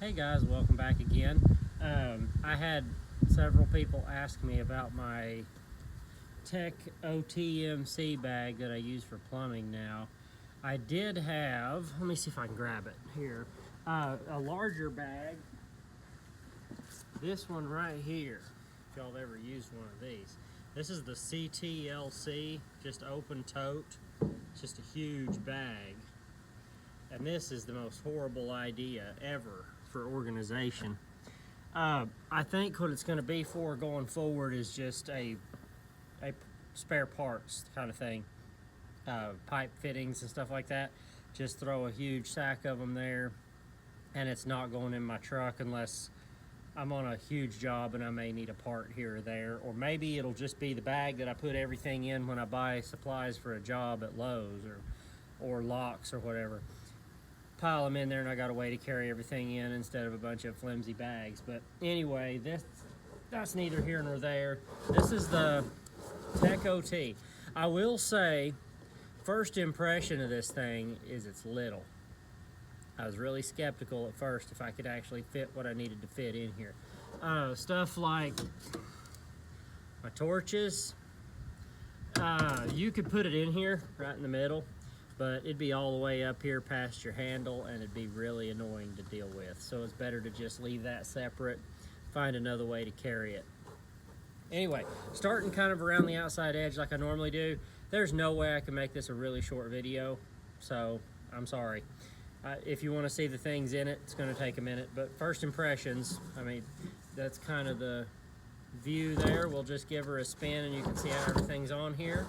Hey guys, welcome back again. I had several people ask me about my Tech OTMC bag that I use for plumbing now. I did have, let me see if I can grab it here, a larger bag. This one right here, if y'all have ever used one of these. This is the CTLC, just open tote. It's just a huge bag. And this is the most horrible idea ever for organization. I think what it's going to be for going forward is just a spare parts kind of thing. Pipe fittings and stuff like that. Just throw a huge sack of them there, and it's not going in my truck unless I'm on a huge job and I may need a part here or there. Or maybe it'll just be the bag that I put everything in when I buy supplies for a job at Lowe's or Locks or whatever. Pile them in there and I got a way to carry everything in instead of a bunch of flimsy bags. But anyway, that's neither here nor there. This is the Tech OT. I will say, first impression of this thing is it's little. I was really skeptical at first if I could actually fit what I needed to fit in here. Stuff like my torches, you could put it in here right in the middle, but it'd be all the way up here past your handle and it'd be really annoying to deal with. So it's better to just leave that separate, find another way to carry it. Anyway, starting kind of around the outside edge like I normally do, there's no way I can make this a really short video, so I'm sorry. If you want to see the things in it, it's going to take a minute, but first impressions, I mean, that's kind of the view there. We'll just give her a spin and you can see how everything's on here.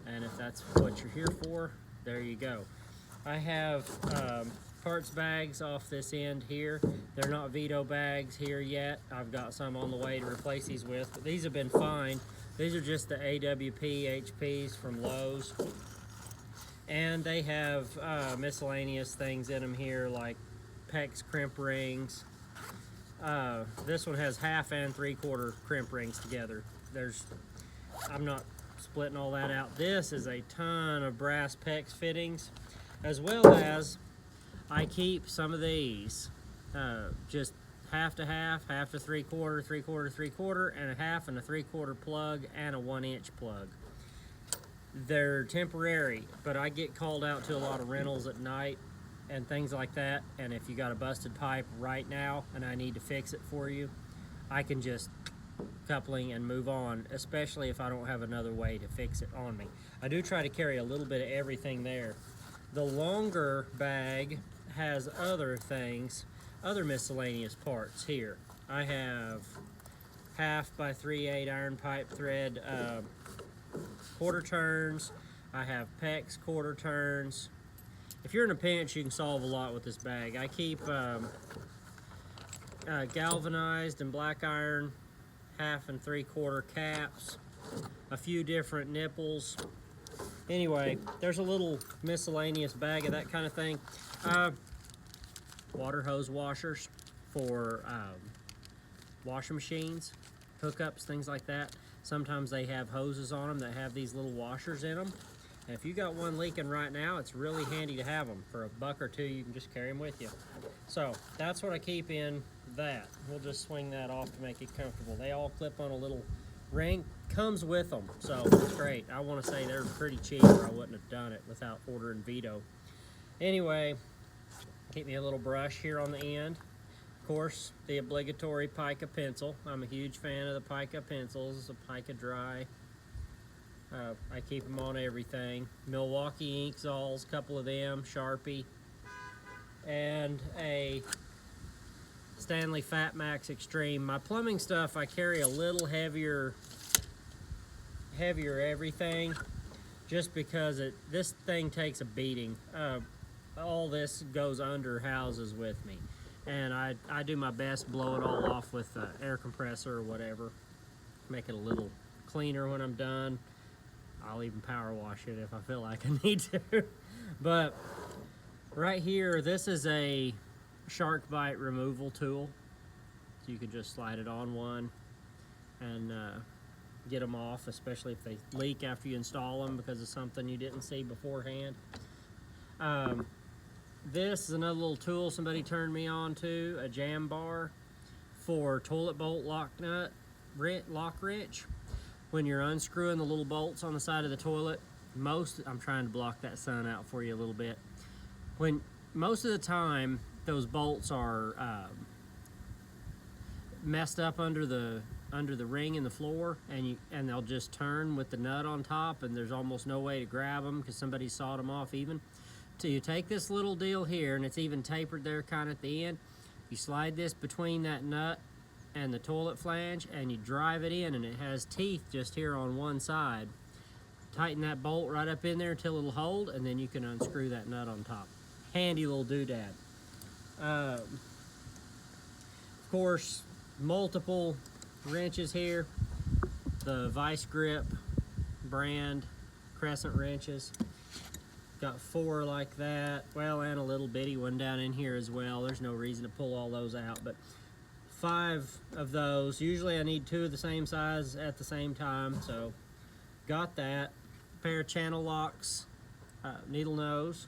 And if that's what you're here for, there you go. I have parts bags off this end here. They're not Veto bags here yet. I've got some on the way to replace these with, but these have been fine. These are just the AWP HPs from Lowe's. And they have miscellaneous things in them here like PEX crimp rings. This one has 1/2 and 3/4 crimp rings together. I'm not splitting all that out. This is a ton of brass PEX fittings, as well as I keep some of these just 1/2 to 1/2, 1/2 to 3/4, 3/4 to 3/4, and a 1/2 and a 3/4 plug and a 1-inch plug. They're temporary, but I get called out to a lot of rentals at night and things like that, and if you got a busted pipe right now and I need to fix it for you, I can just coupling and move on, especially if I don't have another way to fix it on me. I do try to carry a little bit of everything there. The longer bag has other things, other miscellaneous parts here. I have 1/2 by 3/8 iron pipe thread quarter turns. I have PEX quarter turns. If you're in a pinch, you can solve a lot with this bag. I keep galvanized and black iron 1/2 and 3/4 caps, a few different nipples. Anyway, there's a little miscellaneous bag of that kind of thing. Water hose washers for washing machines, hookups, things like that. Sometimes they have hoses on them that have these little washers in them. And if you got one leaking right now, it's really handy to have them. For $1 or $2, you can just carry them with you. So that's what I keep in that. We'll just swing that off to make it comfortable. They all clip on a little ring. Comes with them, so it's great. I want to say they're pretty cheap, or I wouldn't have done it without ordering Veto. Anyway, keep me a little brush here on the end. Of course, the obligatory Pica pencil. I'm a huge fan of the Pica pencils. The Pica Dry. I keep them on everything. Milwaukee ink Zols, couple of them, Sharpie, and a Stanley Fat Max Extreme. My plumbing stuff, I carry a little heavier everything, just because this thing takes a beating. All this goes under houses with me, and I do my best to blow it all off with air compressor or whatever, make it a little cleaner when I'm done. I'll even power wash it if I feel like I need to. But right here, this is a Sharkbite removal tool. So you can just slide it on one and get them off, especially if they leak after you install them because of something you didn't see beforehand. this is another little tool somebody turned me on to, a jam bar for toilet bolt lock wrench. When you're unscrewing the little bolts on the side of the toilet, I'm trying to block that sun out for you a little bit. Most of the time, those bolts are messed up under the ring in the floor, and they'll just turn with the nut on top, and there's almost no way to grab them because somebody sawed them off even. So you take this little deal here, and it's even tapered there kind of at the end. You slide this between that nut and the toilet flange, and you drive it in, and it has teeth just here on one side. Tighten that bolt right up in there until it'll hold, and then you can unscrew that nut on top. Handy little doodad. Of course, multiple wrenches here. The Vice Grip brand crescent wrenches. Got 4 like that. Well, and a little bitty one down in here as well. There's no reason to pull all those out, but 5 of those. Usually I need 2 of the same size at the same time, so got that. Pair of channel locks, needle nose.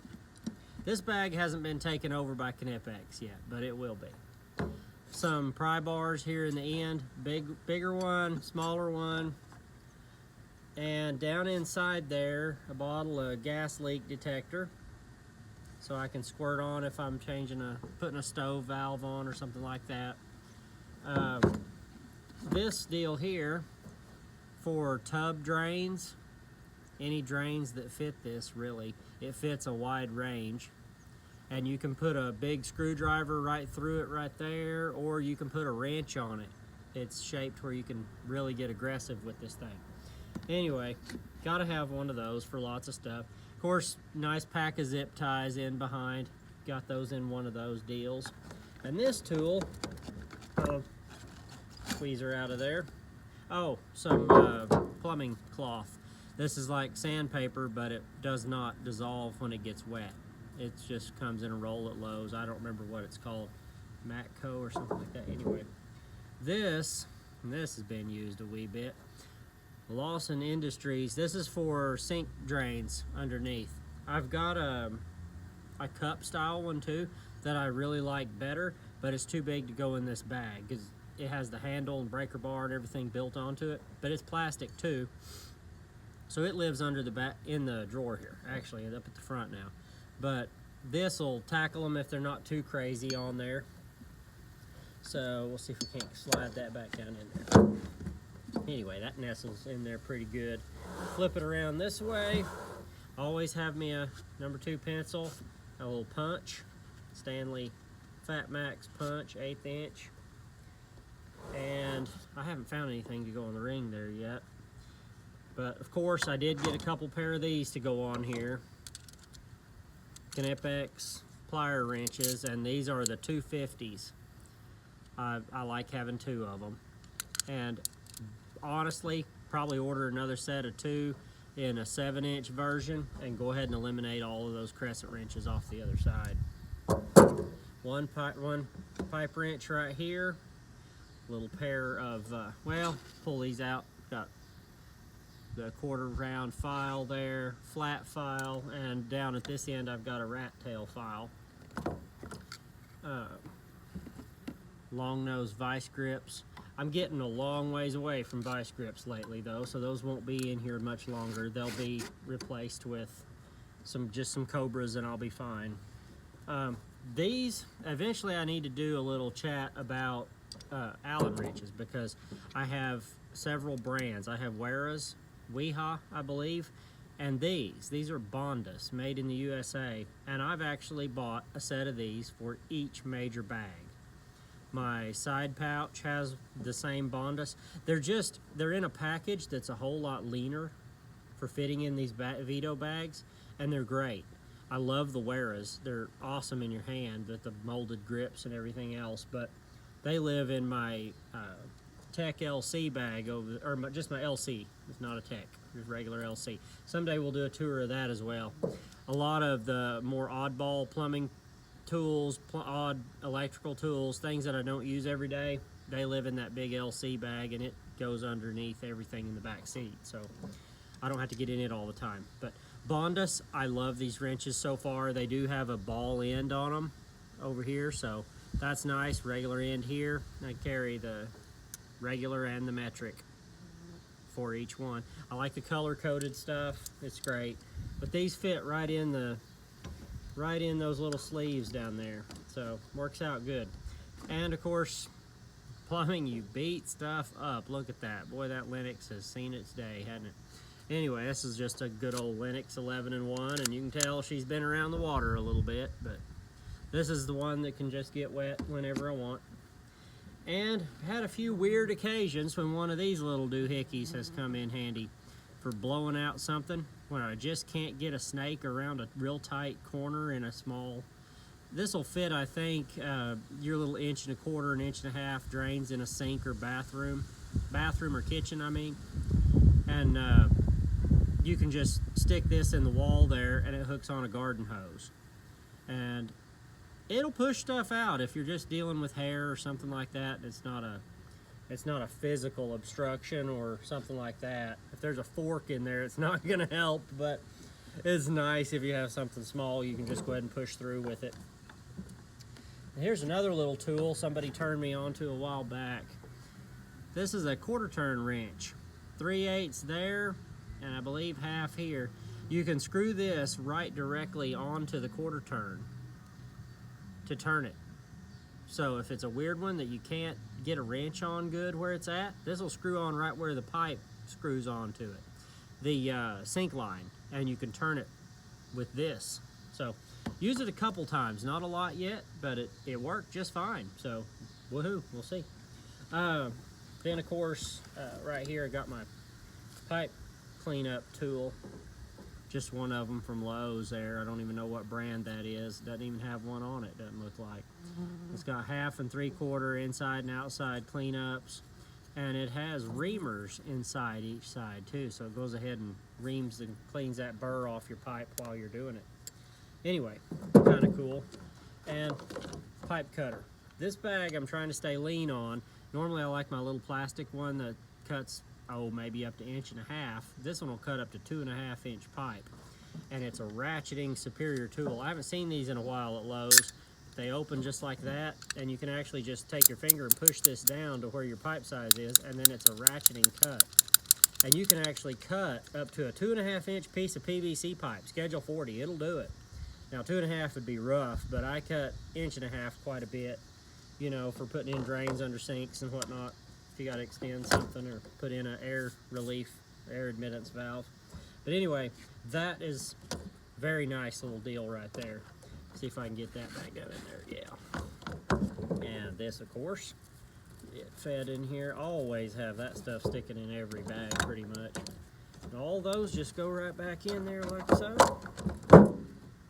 This bag hasn't been taken over by Knipex yet, but it will be. Some pry bars here in the end, bigger one, smaller one, and down inside there, a bottle of gas leak detector, so I can squirt on if I'm putting a stove valve on or something like that. This deal here for tub drains, any drains that fit this, really, it fits a wide range. And you can put a big screwdriver right through it right there, or you can put a wrench on it. It's shaped where you can really get aggressive with this thing. Anyway, gotta have one of those for lots of stuff. Of course, nice pack of zip ties in behind. Got those in one of those deals. And this tool, squeeze her out of there. Oh, some plumbing cloth. This is like sandpaper, but it does not dissolve when it gets wet. It just comes in a roll at Lowe's. I don't remember what it's called, Matco or something like that. Anyway, this has been used a wee bit. Lawson Industries. This is for sink drains underneath. I've got a cup style one too that I really like better, but it's too big to go in this bag because it has the handle and breaker bar and everything built onto it. But it's plastic too, so it lives under the back in the drawer here. Actually, up at the front now. But this will tackle them if they're not too crazy on there. So we'll see if we can't slide that back down in there. Anyway, that nestles in there pretty good. Flip it around this way. Always have me a number 2 pencil, a little punch, Stanley Fat Max punch, 1/8 inch. And I haven't found anything to go on the ring there yet. But of course I did get a couple pair of these to go on here. Knipex plier wrenches, and these are the 250s. I like having 2 of them. And honestly, probably order another set of 2 in a 7-inch version and go ahead and eliminate all of those crescent wrenches off the other side. One pipe wrench right here. Little pair of, well, pull these out. Got the 1/4 round file there, flat file, and down at this end I've got a rat tail file. Long nose vice grips. I'm getting a long ways away from vice grips lately though, so those won't be in here much longer. They'll be replaced with just some Cobras and I'll be fine. These, eventually I need to do a little chat about Allen wrenches because I have several brands. I have Wera's, Wiha, I believe, and these are Bondus, made in the USA, and I've actually bought a set of these for each major bag. My side pouch has the same Bondus. They're in a package that's a whole lot leaner for fitting in these Veto bags, and they're great. I love the Weras. They're awesome in your hand with the molded grips and everything else, but they live in my Tech LC bag, or just my LC. It's not a Tech, just regular LC. Someday we'll do a tour of that as well. A lot of the more oddball plumbing tools, odd electrical tools, things that I don't use every day, they live in that big LC bag, and it goes underneath everything in the back seat, so I don't have to get in it all the time. But Bondus, I love these wrenches so far. They do have a ball end on them over here, so that's nice. Regular end here. I carry the regular and the metric for each one. I like the color-coded stuff. It's great. But these fit right in those little sleeves down there, so works out good. And of course, plumbing, you beat stuff up. Look at that. Boy, that Lennox has seen its day, hasn't it? Anyway, this is just a good old Lennox 11-in-1, and you can tell she's been around the water a little bit, but this is the one that can just get wet whenever I want. And had a few weird occasions when one of these little doohickeys has come in handy for blowing out something when I just can't get a snake around a real tight corner in a small. This will fit, I think, your little 1.25 1.5 inch drains in a sink or bathroom or kitchen, I mean. And you can just stick this in the wall there and it hooks on a garden hose. And it'll push stuff out if you're just dealing with hair or something like that. It's not a physical obstruction or something like that. If there's a fork in there, it's not gonna help, but it's nice if you have something small, you can just go ahead and push through with it. And here's another little tool somebody turned me on to a while back. This is a 1/4 turn wrench. 3/8 there, and I believe half here. You can screw this right directly onto the 1/4 turn to turn it. So if it's a weird one that you can't get a wrench on good where it's at, this will screw on right where the pipe screws onto it, the sink line, and you can turn it with this. So use it a couple times, not a lot yet, but it worked just fine. So woohoo, we'll see. Then of course, right here I got my pipe cleanup tool. Just one of them from Lowe's there. I don't even know what brand that is. Doesn't even have one on it, doesn't look like. It's got 1/2 and 3/4 inside and outside cleanups. And it has reamers inside each side too. So it goes ahead and reams and cleans that burr off your pipe while you're doing it. Anyway, kind of cool. And pipe cutter. This bag I'm trying to stay lean on. Normally I like my little plastic one that cuts, maybe up to 1.5 inches. This one will cut up to 2.5 inch pipe. And it's a ratcheting superior tool. I haven't seen these in a while at Lowe's. They open just like that, and you can actually just take your finger and push this down to where your pipe size is, and then it's a ratcheting cut. And you can actually cut up to a 2.5 inch piece of PVC pipe, schedule 40, it'll do it. Now 2.5 would be rough, but I cut 1.5 inches quite a bit, you know, for putting in drains under sinks and whatnot. If you got to extend something or put in an air relief, air admittance valve. But anyway, that is very nice little deal right there. See if I can get that back up in there, yeah. And this, of course, it fed in here. Always have that stuff sticking in every bag pretty much. And all those just go right back in there like so.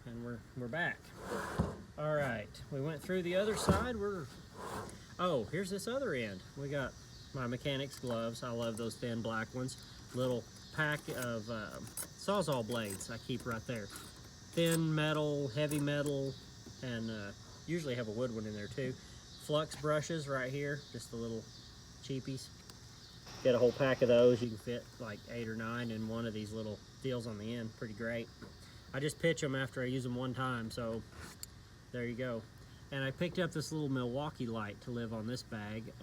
And we're back. All right, we went through the other side. Oh, here's this other end. We got my mechanic's gloves. I love those thin black ones. Little pack of Sawzall blades I keep right there. Thin metal, heavy metal, and usually have a wood one in there too. Flux brushes right here, just the little cheapies. Get a whole pack of those. You can fit like 8 or 9 in one of these little deals on the end. Pretty great. I just pitch them after I use them one time, so there you go. And I picked up this little Milwaukee light to live on this bag.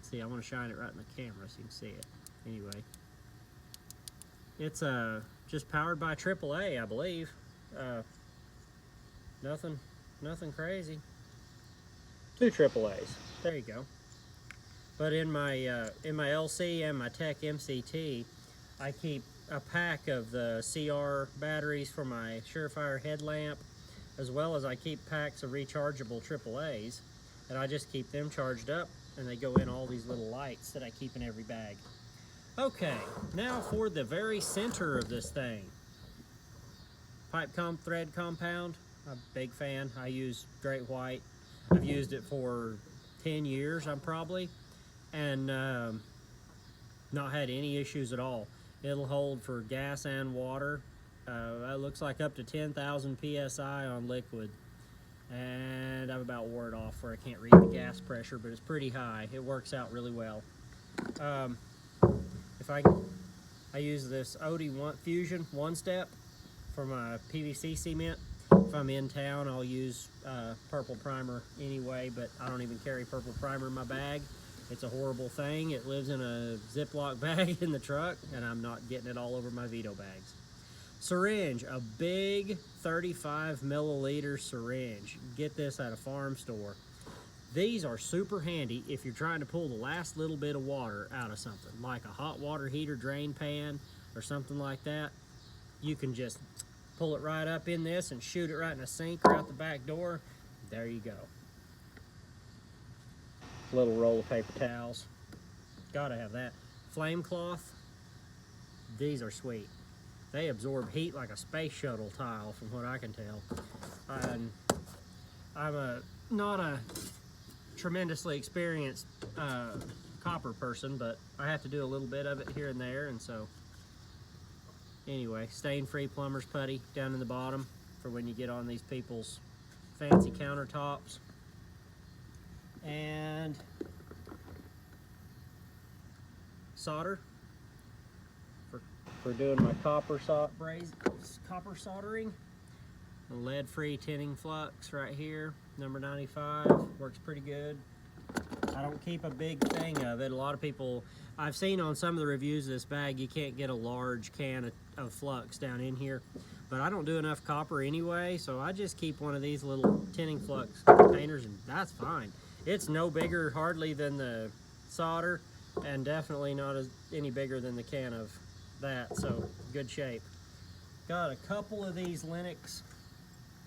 See, I want to shine it right in the camera so you can see it. Anyway, it's just powered by AAA, I believe. Nothing crazy. 2 AAAs. There you go. But in my LC and my Tech MCT, I keep a pack of the CR batteries for my Surefire headlamp, as well as I keep packs of rechargeable AAAs, and I just keep them charged up, and they go in all these little lights that I keep in every bag. Okay, now for the very center of this thing. Pipe thread compound, I'm a big fan. I use Great White. I've used it for 10 years, and not had any issues at all. It'll hold for gas and water. It looks like up to 10,000 PSI on liquid. And I've about wore it off where I can't read the gas pressure, but it's pretty high. It works out really well. I use this Fusion one-step for my PVC cement. If I'm in town, I'll use purple primer anyway, but I don't even carry purple primer in my bag. It's a horrible thing. It lives in a Ziploc bag in the truck, and I'm not getting it all over my Veto bags. Syringe, a big 35 milliliter syringe. Get this at a farm store. These are super handy if you're trying to pull the last little bit of water out of something, like a hot water heater drain pan or something like that. You can just pull it right up in this and shoot it right in a sink or out the back door. There you go. Little roll of paper towels. Gotta have that. Flame cloth. These are sweet. They absorb heat like a space shuttle tile, from what I can tell. And I'm not a tremendously experienced copper person, but I have to do a little bit of it here and there, and so anyway, stain-free plumber's putty down in the bottom for when you get on these people's fancy countertops. And solder for doing my copper soldering. A lead-free tinning flux right here, number 95, works pretty good. I don't keep a big thing of it. A lot of people, I've seen on some of the reviews of this bag, you can't get a large can of flux down in here, but I don't do enough copper anyway, so I just keep one of these little tinning flux containers, and that's fine. It's no bigger hardly than the solder, and definitely not any bigger than the can of that, so good shape. Got a couple of these Lennox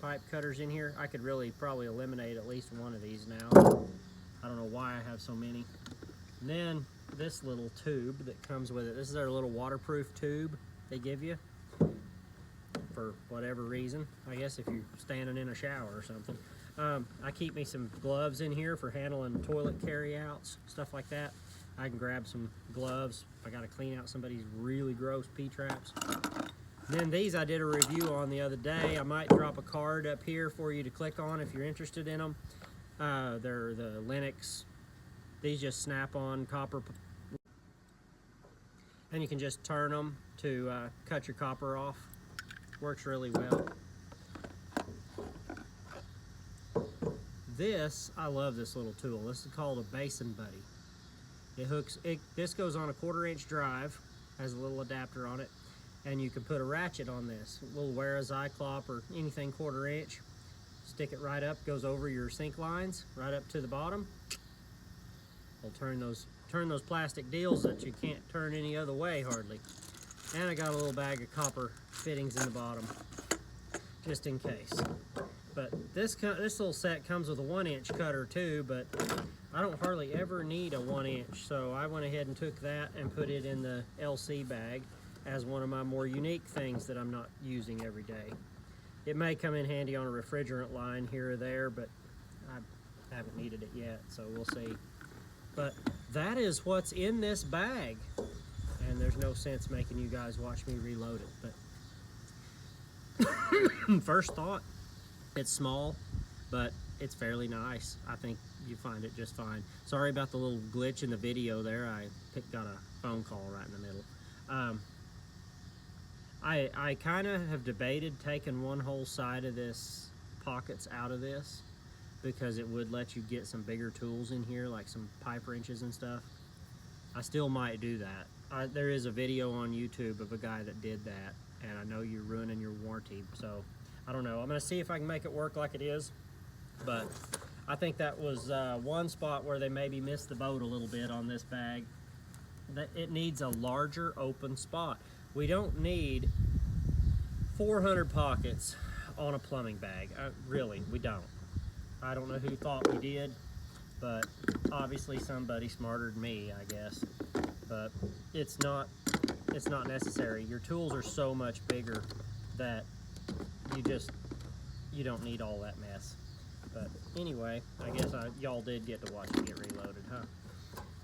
pipe cutters in here. I could really probably eliminate at least one of these now. I don't know why I have so many. And then this little tube that comes with it. This is our little waterproof tube they give you for whatever reason. I guess if you're standing in a shower or something. I keep me some gloves in here for handling toilet carryouts, stuff like that. I can grab some gloves if I got to clean out somebody's really gross P-traps. Then these I did a review on the other day. I might drop a card up here for you to click on if you're interested in them. They're the Lennox. These just snap on copper. And you can just turn them to cut your copper off. Works really well. I love this little tool. This is called a Basin Buddy. This goes on a 1/4 inch drive, has a little adapter on it, and you can put a ratchet on this. A little Wera Zyklop or anything 1/4 inch. Stick it right up, goes over your sink lines, right up to the bottom. We'll turn those plastic deals that you can't turn any other way hardly. And I got a little bag of copper fittings in the bottom, just in case. But this little set comes with a 1 inch cutter too, but I don't hardly ever need a 1 inch, so I went ahead and took that and put it in the LC bag as one of my more unique things that I'm not using every day. It may come in handy on a refrigerant line here or there, but I haven't needed it yet, so we'll see. But that is what's in this bag, and there's no sense making you guys watch me reload it. But first thought, it's small, but it's fairly nice. I think you find it just fine. Sorry about the little glitch in the video there. I got a phone call right in the middle. I kind of have debated taking one whole side of this pockets out of this because it would let you get some bigger tools in here, like some pipe wrenches and stuff. I still might do that. There is a video on YouTube of a guy that did that, and I know you're ruining your warranty, so I don't know. I'm going to see if I can make it work like it is, but I think that was one spot where they maybe missed the boat a little bit on this bag. That it needs a larger open spot. We don't need 400 pockets on a plumbing bag. Really, we don't. I don't know who thought we did, but obviously somebody smarter than me, I guess. But it's not necessary. Your tools are so much bigger that you don't need all that mess. But anyway, I guess y'all did get to watch me get reloaded, huh?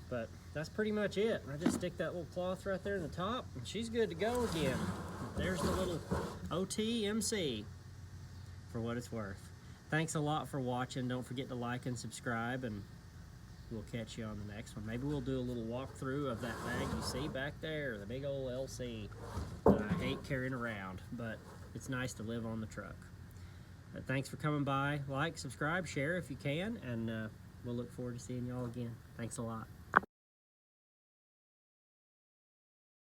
But that's pretty much it. I just stick that little cloth right there in the top, and she's good to go again. There's the little OTMC for what it's worth. Thanks a lot for watching. Don't forget to like and subscribe, and we'll catch you on the next one. Maybe we'll do a little walkthrough of that bag you see back there, the big old LC that I hate carrying around. But it's nice to live on the truck. Thanks for coming by. Like, subscribe, share if you can, and we'll look forward to seeing y'all again. Thanks a lot.